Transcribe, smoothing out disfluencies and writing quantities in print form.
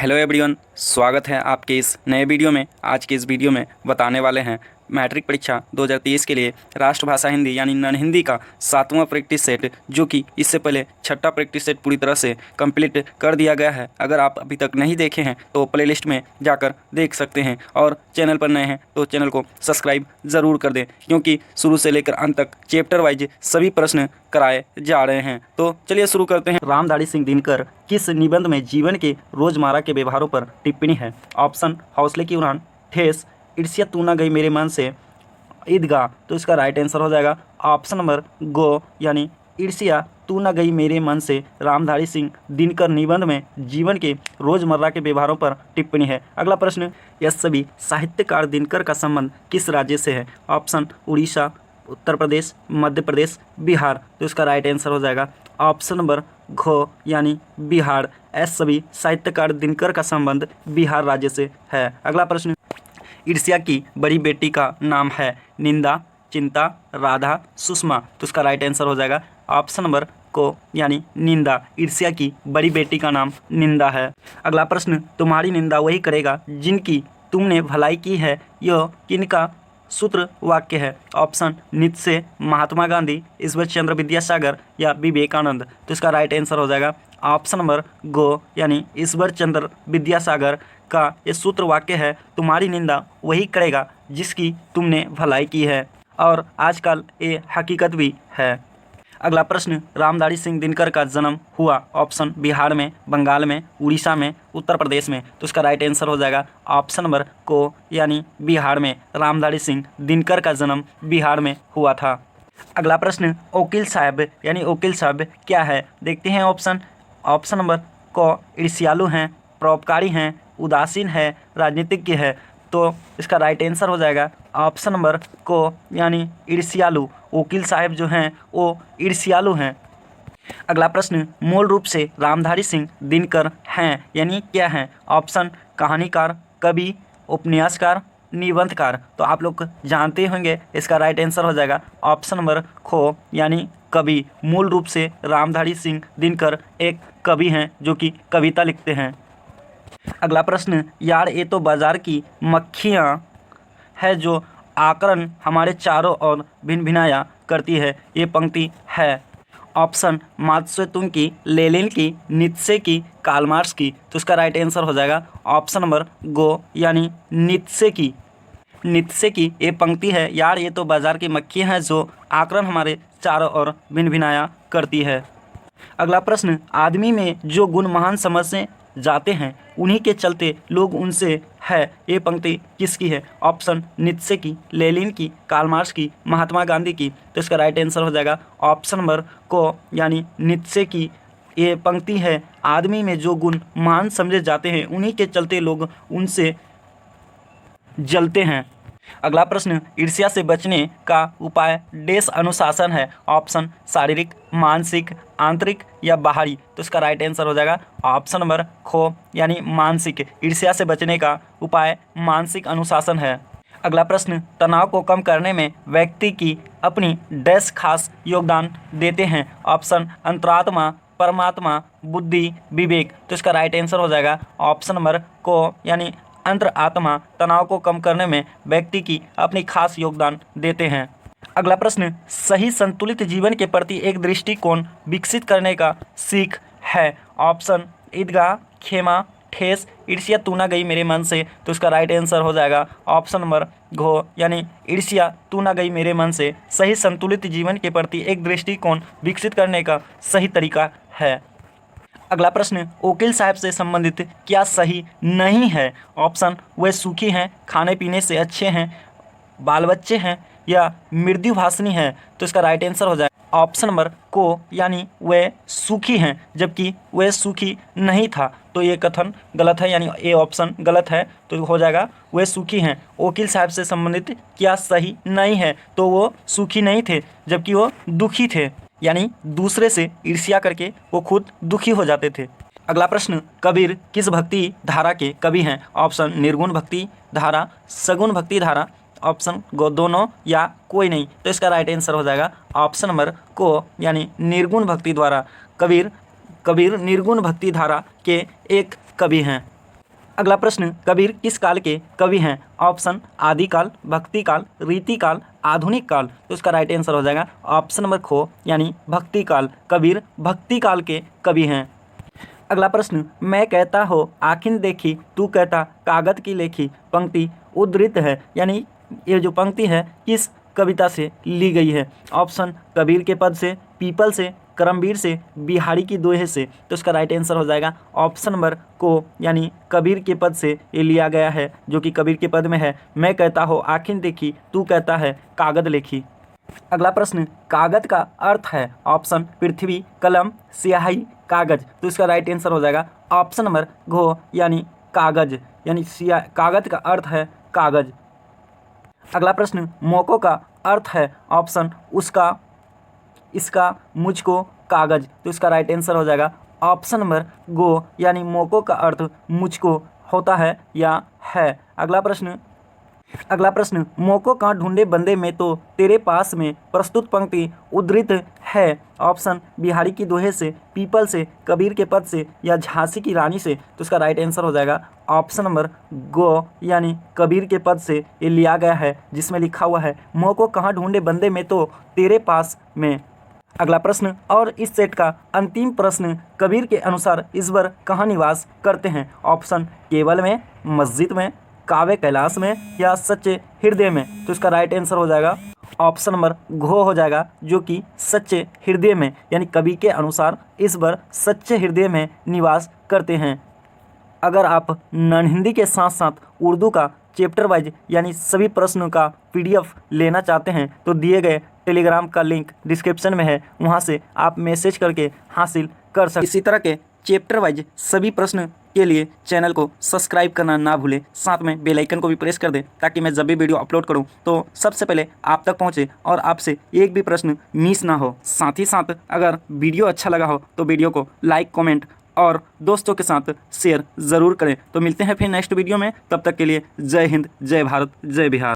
Hello everyone, स्वागत है आपके इस नए वीडियो में। आज के इस वीडियो में बताने वाले हैं मैट्रिक परीक्षा 2023 के लिए राष्ट्रभाषा हिंदी यानी नन हिंदी का 7वां प्रैक्टिस सेट, जो कि इससे पहले 6ठा प्रैक्टिस सेट पूरी तरह से कंप्लीट कर दिया गया है। अगर आप अभी तक नहीं देखे हैं तो प्लेलिस्ट में जाकर देख सकते हैं, और चैनल पर नए हैं तो चैनल को सब्सक्राइब ज़रूर कर दें, क्योंकि शुरू से लेकर अंत तक चैप्टर वाइज सभी प्रश्न कराए जा रहे हैं। तो चलिए शुरू करते हैं। रामधारी सिंह दिनकर किस निबंध में जीवन के रोजमर्रा के व्यवहारों पर टिप्पणी है? ऑप्शन हौसले की उड़ान, ठेस, ईर्ष्या तू ना गई मेरे मन से, ईदगाह। तो इसका राइट आंसर हो जाएगा ऑप्शन नंबर गो, यानी ईर्ष्या तू ना गई मेरे मन से रामधारी सिंह दिनकर निबंध में जीवन के रोजमर्रा के व्यवहारों पर टिप्पणी है। अगला प्रश्न, यह सभी साहित्यकार दिनकर का संबंध किस राज्य से है? ऑप्शन उड़ीसा, उत्तर प्रदेश, मध्य प्रदेश, बिहार। तो इसका राइट आंसर हो जाएगा ऑप्शन नंबर घ, यानी बिहार। सभी साहित्यकार दिनकर का संबंध बिहार राज्य से है। अगला प्रश्न, ईर्ष्या की बड़ी बेटी का नाम है? निंदा, चिंता, राधा, सुषमा। तो इसका राइट आंसर हो जाएगा ऑप्शन नंबर को, यानी निंदा। ईर्ष्या की बड़ी बेटी का नाम निंदा है। अगला प्रश्न, तुम्हारी निंदा वही करेगा जिनकी तुमने भलाई की है, यह किनका सूत्र वाक्य है? ऑप्शन नीत्शे, महात्मा गांधी, ईश्वर चंद्र विद्यासागर या विवेकानंद। तो इसका राइट आंसर हो जाएगा ऑप्शन नंबर गो, यानी ईश्वर चंद्र विद्यासागर का ये सूत्र वाक्य है, तुम्हारी निंदा वही करेगा जिसकी तुमने भलाई की है, और आजकल ये हकीकत भी है। अगला प्रश्न, रामधारी सिंह दिनकर का जन्म हुआ? ऑप्शन बिहार में, बंगाल में, उड़ीसा में, उत्तर प्रदेश में। तो इसका राइट आंसर हो जाएगा ऑप्शन नंबर को, यानी बिहार में। रामधारी सिंह दिनकर का जन्म बिहार में हुआ था। अगला प्रश्न, वकील साहब यानी वकील साहब क्या है? देखते हैं ऑप्शन। ऑप्शन नंबर को, ईर्ष्यालु हैं, परोपकारी हैं, उदासीन है, राजनीतिज्ञ है। तो इसका राइट आंसर हो जाएगा ऑप्शन नंबर को, यानी ईर्ष्यालु। वकील साहब जो हैं वो ईर्ष्यालु हैं। अगला प्रश्न, मूल रूप से रामधारी सिंह दिनकर हैं यानी क्या हैं? ऑप्शन कहानीकार, कवि, उपन्यासकार, निबंधकार। तो आप लोग जानते होंगे, इसका राइट आंसर हो जाएगा ऑप्शन नंबर खो, यानी कवि। मूल रूप से रामधारी सिंह दिनकर एक कवि हैं जो कि कविता लिखते हैं। अगला प्रश्न, यार ये तो बाजार की मक्खियाँ है जो आकरण हमारे चारों ओर भिन भिनाया करती है, ये पंक्ति है? ऑप्शन मात्सुतुंग की, लेनिन की, नीत्शे की, कार्ल मार्क्स की। तो इसका राइट आंसर हो जाएगा ऑप्शन नंबर गो, यानी नीत्शे की। नीत्शे की ये पंक्ति है, यार ये तो बाजार की मक्खियाँ हैं जो आकरण हमारे चारों ओर भिन भिनाया करती है। अगला प्रश्न, आदमी में जो गुण महान समझे जाते हैं उन्हीं के चलते लोग उनसे है, ये पंक्ति किसकी है? ऑप्शन नीत्शे की, लेनिन की, कार्ल मार्क्स की, महात्मा गांधी की। तो इसका राइट आंसर हो जाएगा ऑप्शन नंबर को, यानी नीत्शे की ये पंक्ति है, आदमी में जो गुण महान समझे जाते हैं उन्हीं के चलते लोग उनसे जलते हैं। अगला प्रश्न, ईर्ष्या से बचने का उपाय देश अनुशासन है? ऑप्शन शारीरिक, मानसिक, आंतरिक या बाहरी। तो इसका राइट आंसर हो जाएगा ऑप्शन नंबर खो, यानी मानसिक। ईर्ष्या से बचने का उपाय मानसिक अनुशासन है। अगला प्रश्न, तनाव को कम करने में व्यक्ति की अपनी डैश खास योगदान देते हैं? ऑप्शन अंतरात्मा, परमात्मा, बुद्धि, विवेक। तो इसका राइट आंसर हो जाएगा ऑप्शन नंबर को, यानी अंतर आत्मा तनाव को कम करने में व्यक्ति की अपनी खास योगदान देते हैं। अगला प्रश्न, सही संतुलित जीवन के प्रति एक दृष्टिकोण विकसित करने का सीख है? ऑप्शन ईदगाह, खेमा, ठेस, ईर्ष्या तू ना गई मेरे मन से। तो इसका राइट आंसर हो जाएगा ऑप्शन नंबर घो, यानी ईर्ष्या तू ना गई मेरे मन से सही संतुलित जीवन के प्रति एक दृष्टिकोण विकसित करने का सही तरीका है। अगला प्रश्न, वकील साहब से संबंधित क्या सही नहीं है? ऑप्शन वे सुखी हैं, खाने पीने से अच्छे हैं, बाल बच्चे हैं या मृदुभाषिणी हैं। तो इसका राइट आंसर हो जाए ऑप्शन नंबर को, यानी वे सुखी हैं, जबकि वे सुखी नहीं था। तो ये कथन गलत है, यानी ये ऑप्शन गलत है। तो हो जाएगा वे सुखी हैं। वकील साहब से संबंधित क्या सही नहीं है? तो वो सुखी नहीं थे जबकि वो दुखी थे, यानी दूसरे से ईर्ष्या करके वो खुद दुखी हो जाते थे। अगला प्रश्न, कबीर किस भक्ति धारा के कवि हैं? ऑप्शन निर्गुण भक्ति धारा, सगुण भक्ति धारा, ऑप्शन दोनों या कोई नहीं। तो इसका राइट आंसर हो जाएगा ऑप्शन नंबर को, यानी निर्गुण भक्ति द्वारा। कबीर निर्गुण भक्ति धारा के एक कवि हैं। अगला प्रश्न, कबीर किस काल के कवि हैं? ऑप्शन आदिकाल, भक्ति काल, रीति काल, आधुनिक काल। तो इसका राइट आंसर हो जाएगा ऑप्शन नंबर खो यानी भक्ति काल। कबीर भक्ति काल के कवि हैं। अगला प्रश्न, मैं कहता हो आखिर देखी, तू कहता कागज की लेखी। पंक्ति उद्धृत है यानी ये जो पंक्ति है किस कविता से ली गई है? ऑप्शन कबीर के पद से, पीपल से, करमवीर से, बिहारी की दोहे से। तो इसका राइट आंसर हो जाएगा ऑप्शन नंबर को यानी कबीर के पद से ये लिया गया है, जो कि कबीर के पद में है, मैं कहता हो आखिर देखी, तू कहता है कागज लेखी। अगला प्रश्न, कागज का अर्थ है? ऑप्शन पृथ्वी, कलम, स्याही, कागज। तो इसका राइट आंसर हो जाएगा ऑप्शन नंबर घो यानी कागज यानी कागज का अर्थ है कागज। अगला प्रश्न, मोको का अर्थ है? ऑप्शन उसका, इसका, मुझको, कागज। तो इसका राइट आंसर हो जाएगा ऑप्शन नंबर गो यानी मोको का अर्थ मुझको होता है या है। अगला प्रश्न, मोको का ढूंढे बंदे में तो तेरे पास में प्रस्तुत पंक्ति उद्धृत है? ऑप्शन बिहारी की दोहे से, पीपल से, कबीर के पद से या झांसी की रानी से। तो इसका राइट आंसर हो जाएगा ऑप्शन नंबर गो यानी कबीर के पद से ये लिया गया है, जिसमें लिखा हुआ है मोको कहाँ ढूंढे बंदे में तो तेरे पास में। अगला प्रश्न और इस सेट का अंतिम प्रश्न, कबीर के अनुसार ईश्वर कहाँ निवास करते हैं? ऑप्शन केवल में, मस्जिद में, काव्य कैलाश में या सच्चे हृदय में। तो इसका राइट आंसर हो जाएगा ऑप्शन नंबर घो हो जाएगा, जो कि सच्चे हृदय में यानी कवि के अनुसार ईश्वर सच्चे हृदय में निवास करते हैं। अगर आप नॉन हिंदी के साथ साथ उर्दू का चैप्टर वाइज यानी सभी प्रश्नों का PDF लेना चाहते हैं तो दिए गए टेलीग्राम का लिंक डिस्क्रिप्शन में है, वहां से आप मैसेज करके हासिल कर सकते। इसी तरह के चैप्टर वाइज सभी प्रश्न के लिए चैनल को सब्सक्राइब करना ना भूलें, साथ में बेल आइकन को भी प्रेस कर दें ताकि मैं जब भी वीडियो अपलोड करूं तो सबसे पहले आप तक पहुंचे और आपसे एक भी प्रश्न मिस ना हो। साथ ही साथ अगर वीडियो अच्छा लगा हो तो वीडियो को लाइक, कमेंट और दोस्तों के साथ शेयर ज़रूर करें। तो मिलते हैं फिर नेक्स्ट वीडियो में, तब तक के लिए जय हिंद, जय भारत, जय बिहार।